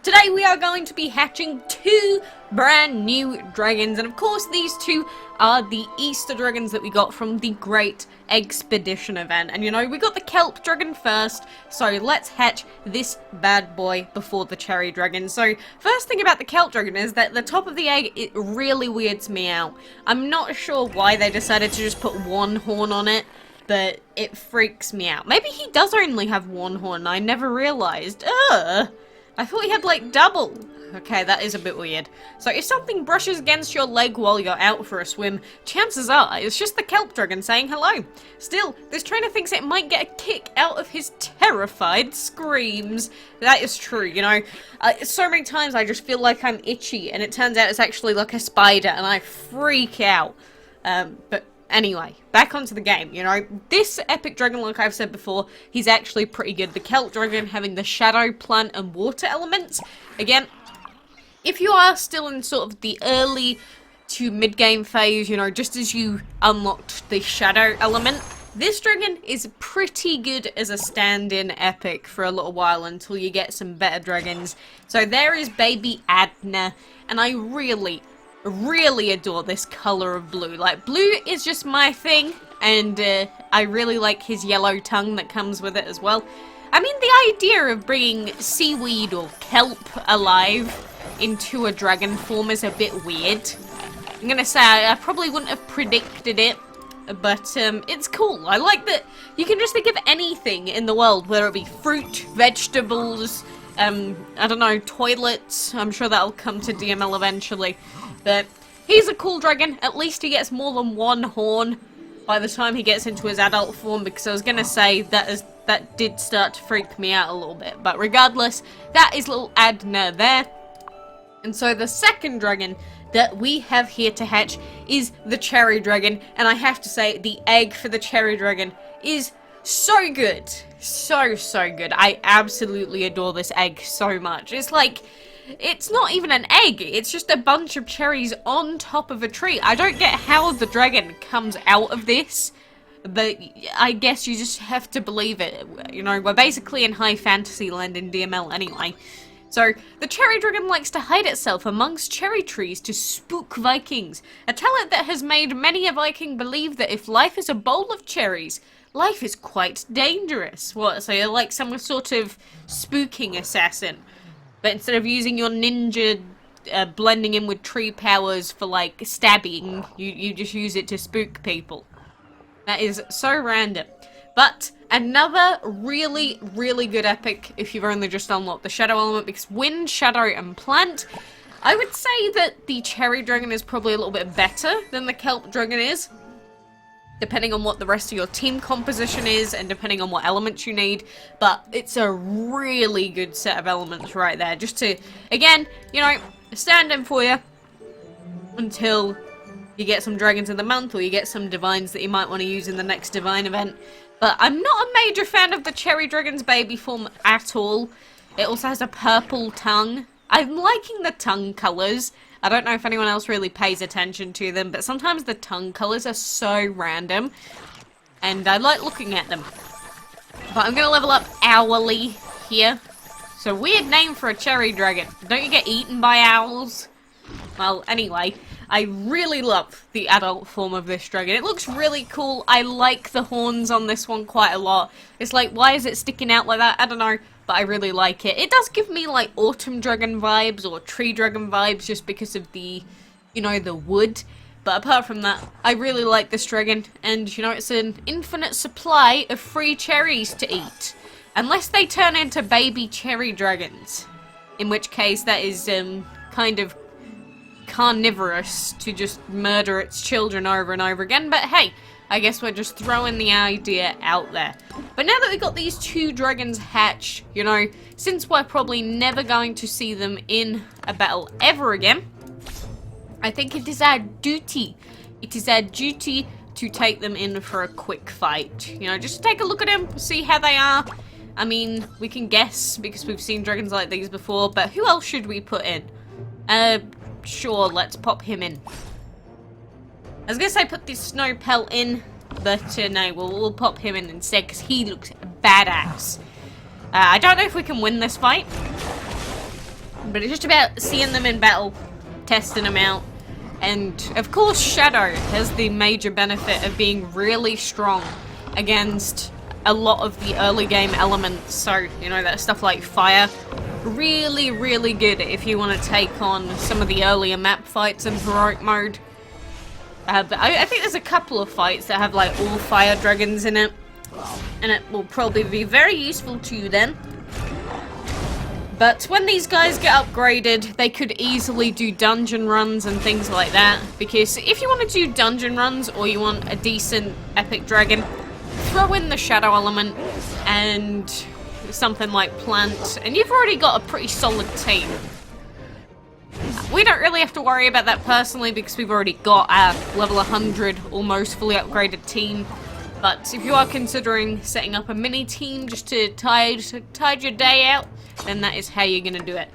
Today we are going to be hatching two brand new dragons, and of course these two are the Easter dragons that we got from the Great Eggs-Pedition event. And you know, we got the Kelp dragon first, so let's hatch this bad boy before the Cherry dragon. So first thing about the Kelp dragon is that the top of the egg, it really weirds me out. I'm not sure why they decided to just put one horn on it, but it freaks me out. Maybe he does only have one horn, I never realized. I thought he had like double. Okay, that is a bit weird. So if something brushes against your leg while you're out for a swim, chances are it's just the Kelp dragon saying hello. Still, this trainer thinks it might get a kick out of his terrified screams. That is true, you know. So many times I just feel like I'm itchy, and it turns out it's actually like a spider, and I freak out. But anyway, back onto the game, you know, this epic dragon, like I've said before, he's actually pretty good. The Kelp dragon having the shadow, plant, and water elements. Again, if you are still in sort of the early to mid-game phase, you know, just as you unlocked the shadow element, this dragon is pretty good as a stand-in epic for a little while until you get some better dragons. So there is baby Adna, and I really adore this color of blue. Like, blue is just my thing, and I really like his yellow tongue that comes with it as well. I mean, the idea of bringing seaweed or kelp alive into a dragon form is a bit weird. I'm gonna say I probably wouldn't have predicted it, but it's cool. I like that you can just think of anything in the world, whether it be fruit, vegetables, I don't know, toilets. I'm sure that'll come to DML eventually. But he's a cool dragon. At least he gets more than one horn by the time he gets into his adult form, because I was gonna say that did start to freak me out a little bit. But regardless, that is little Adna there. And so the second dragon that we have here to hatch is the Cherry dragon, and I have to say the egg for the Cherry dragon is so good. So good. I absolutely adore this egg so much. It's like, it's not even an egg, it's just a bunch of cherries on top of a tree. I don't get how the dragon comes out of this, but I guess you just have to believe it. You know, we're basically in high fantasy land in DML anyway. So, the Cherry dragon likes to hide itself amongst cherry trees to spook Vikings, a talent that has made many a Viking believe that if life is a bowl of cherries, life is quite dangerous. What, so you're like some sort of spooking assassin? But instead of using your ninja blending in with tree powers for, like, stabbing, you just use it to spook people. That is so random. But another really good epic if you've only just unlocked the shadow element, because wind, shadow, and plant, I would say that the Cherry dragon is probably a little bit better than the Kelp dragon is, depending on what the rest of your team composition is and depending on what elements you need. But it's a really good set of elements right there, just to, again, you know, stand in for you until you get some dragons in the month, or you get some divines that you might want to use in the next divine event. But I'm not a major fan of the Cherry dragon's baby form at all. It also has a purple tongue. I'm liking the tongue colours. I don't know if anyone else really pays attention to them, but sometimes the tongue colours are so random, and I like looking at them. But I'm going to level up Owly here. So, weird name for a Cherry dragon. Don't you get eaten by owls? Well, anyway, I really love the adult form of this dragon. It looks really cool. I like the horns on this one quite a lot. It's like, why is it sticking out like that? I don't know, but I really like it. It does give me like autumn dragon vibes or tree dragon vibes just because of the, you know, the wood. But apart from that, I really like this dragon. And, you know, it's an infinite supply of free cherries to eat. Unless they turn into baby cherry dragons. In which case, that is kind of carnivorous to just murder its children over and over again. But hey, I guess we're just throwing the idea out there. But now that we got these two dragons hatched, you know, since we're probably never going to see them in a battle ever again, I think it is our duty. It is our duty to take them in for a quick fight. You know, just take a look at them, see how they are. I mean, we can guess because we've seen dragons like these before, but who else should we put in? Sure, let's pop him in. I was gonna say put this snow pelt in, but no, we'll pop him in instead because he looks badass. I don't know if we can win this fight, But it's just about seeing them in battle, testing them out. And, of course, Shadow has the major benefit of being really strong against a lot of the early game elements. So, you know, that stuff like fire. Really, really good if you want to take on some of the earlier map fights in heroic mode. But I think there's a couple of fights that have, like, all fire dragons in it. And it will probably be very useful to you then. But when these guys get upgraded, they could easily do dungeon runs and things like that. Because if you want to do dungeon runs, or you want a decent epic dragon, throw in the shadow element and something like plant, and you've already got a pretty solid team. We don't really have to worry about that personally, because we've already got our level 100, almost fully upgraded team. But if you are considering setting up a mini team just to tide your day out, then that is how you're gonna do it.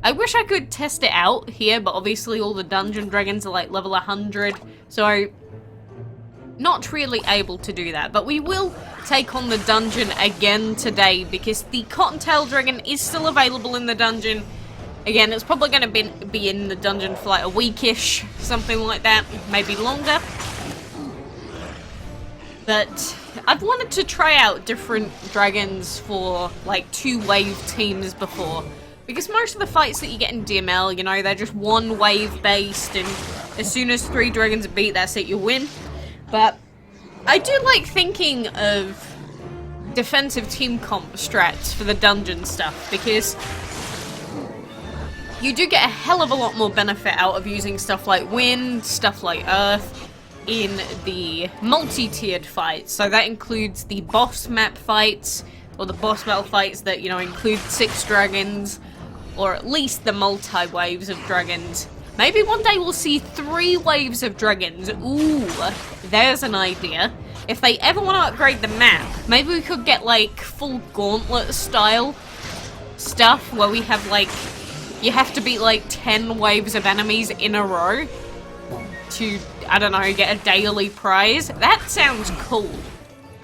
I wish I could test it out here, but obviously all the dungeon dragons are like level 100, so not really able to do that. But we will take on the dungeon again today, because the cottontail dragon is still available in the dungeon. Again, it's probably going to be in the dungeon for like a weekish, something like that, maybe longer. But I've wanted to try out different dragons for like 2-wave teams before. Because most of the fights that you get in DML, you know, they're just 1 wave based, and as soon as 3 dragons are beat, that's it, you win. But I do like thinking of defensive team comp strats for the dungeon stuff, because you do get a hell of a lot more benefit out of using stuff like wind, stuff like earth, in the multi-tiered fights. So that includes the boss map fights, or the boss battle fights that, you know, include 6 dragons, or at least the multi-waves of dragons. Maybe one day we'll see 3 waves of dragons. Ooh, there's an idea. If they ever want to upgrade the map, maybe we could get like full gauntlet style stuff where we have like, you have to beat like 10 waves of enemies in a row to, I don't know, get a daily prize. That sounds cool.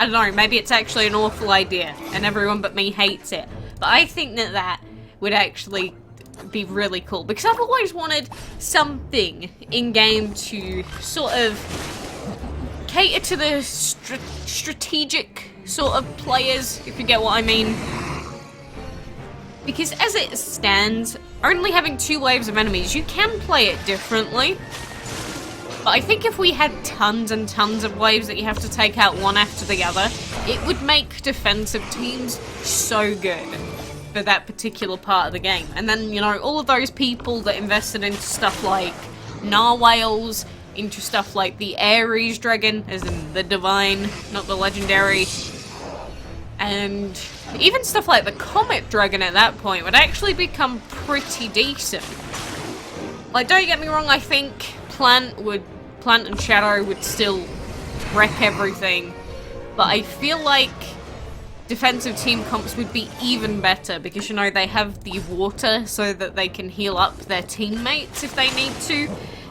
I don't know, maybe it's actually an awful idea and everyone but me hates it. But I think that that would actually be really cool, because I've always wanted something in-game to sort of cater to the strategic sort of players, if you get what I mean. Because as it stands, only having 2 waves of enemies, you can play it differently. But I think if we had tons and tons of waves that you have to take out one after the other, it would make defensive teams so good for that particular part of the game. And then, you know, all of those people that invested into stuff like narwhales, into stuff like the Ares dragon, as in the divine, not the legendary, and even stuff like the comet dragon at that point would actually become pretty decent. Like, don't get me wrong, I think Plant and Shadow would still wreck everything, but I feel like defensive team comps would be even better, because, you know, they have the water so that they can heal up their teammates if they need to.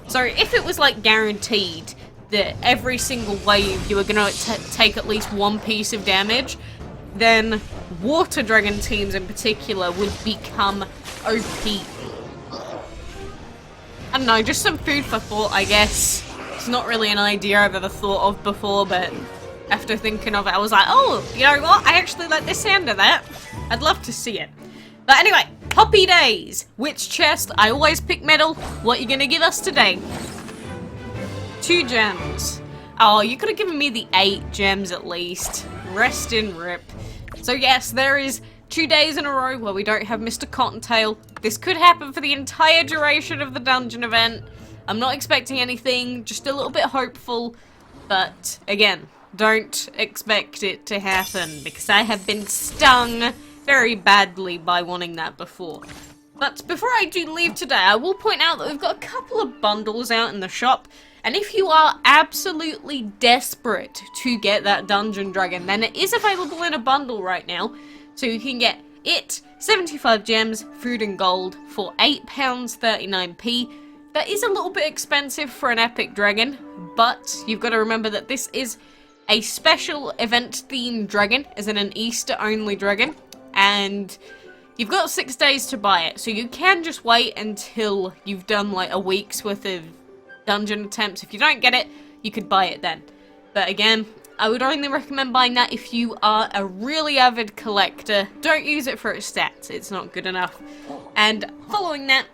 So if it was like guaranteed that every single wave you were going to take at least 1 piece of damage, then water dragon teams in particular would become OP. I don't know, just some food for thought, I guess. It's not really an idea I've ever thought of before, but after thinking of it, I was like, oh, you know what? I actually like the sound of that. I'd love to see it. But anyway, Poppy Days. Which chest? I always pick metal. What are you gonna give us today? 2 gems. Oh, you could have given me the 8 gems at least. Rest in rip. So yes, there is 2 days in a row where we don't have Mr. Cottontail. This could happen for the entire duration of the dungeon event. I'm not expecting anything, just a little bit hopeful. But again, don't expect it to happen, because I have been stung very badly by wanting that before. But before I do leave today, I will point out that we've got a couple of bundles out in the shop, and if you are absolutely desperate to get that dungeon dragon, then it is available in a bundle right now. So you can get it, 75 gems, food and gold, for £8.39p. That is a little bit expensive for an epic dragon, but you've got to remember that this is a special event themed dragon, as in an Easter only dragon, and You've got 6 days to buy it, so you can just wait until you've done like a week's worth of dungeon attempts. If you don't get it, you could buy it then. But again, I would only recommend buying that if you are a really avid collector. Don't use it for its stats, it's not good enough. And following that,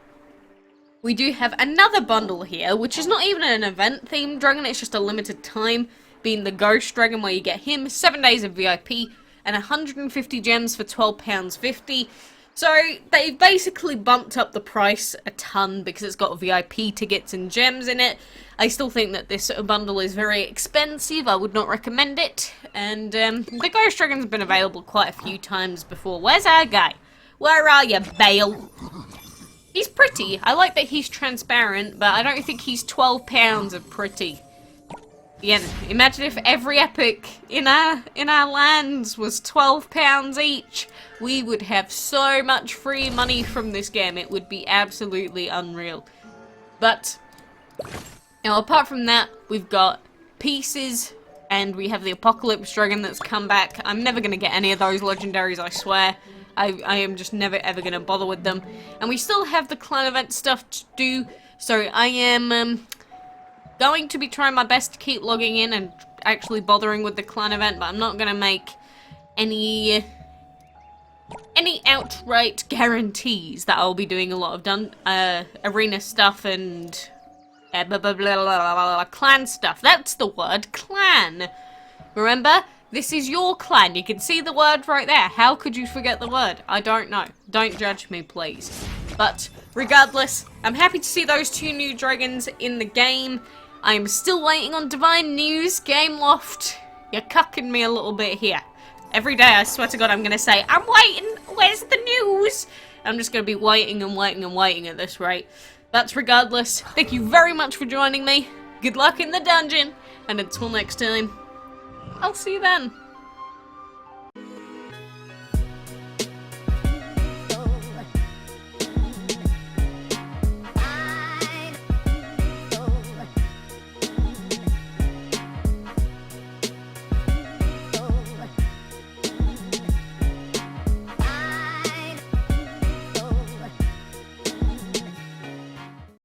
we do have another bundle here, which is not even an event-themed dragon, it's just a limited time, being the Ghost Dragon, where you get him, 7 days of VIP, and 150 gems for £12.50. So, they've basically bumped up the price a ton because it's got VIP tickets and gems in it. I still think that this bundle is very expensive, I would not recommend it. And, the Ghost Dragon's been available quite a few times before. Where's our guy? Where are you, Bale? He's pretty. I like that he's transparent, but I don't think he's £12 of pretty. Yeah, imagine if every epic in our lands was £12 each. We would have so much free money from this game. It would be absolutely unreal. But, now apart from that, we've got pieces, and we have the Apocalypse Dragon that's come back. I'm never going to get any of those legendaries, I swear. I am just never ever going to bother with them. And we still have the clan event stuff to do, so I am going to be trying my best to keep logging in and actually bothering with the clan event, but I'm not going to make any outright guarantees that I'll be doing a lot of arena stuff and clan stuff. That's the word, clan. Remember? This is your clan. You can see the word right there. How could you forget the word? I don't know. Don't judge me, please. But regardless, I'm happy to see those 2 new dragons in the game. I'm still waiting on Divine News. Gameloft, you're cucking me a little bit here. Every day, I swear to God, I'm going to say, I'm waiting. Where's the news? I'm just going to be waiting and waiting and waiting at this rate. But regardless, thank you very much for joining me. Good luck in the dungeon. And until next time, I'll see you then.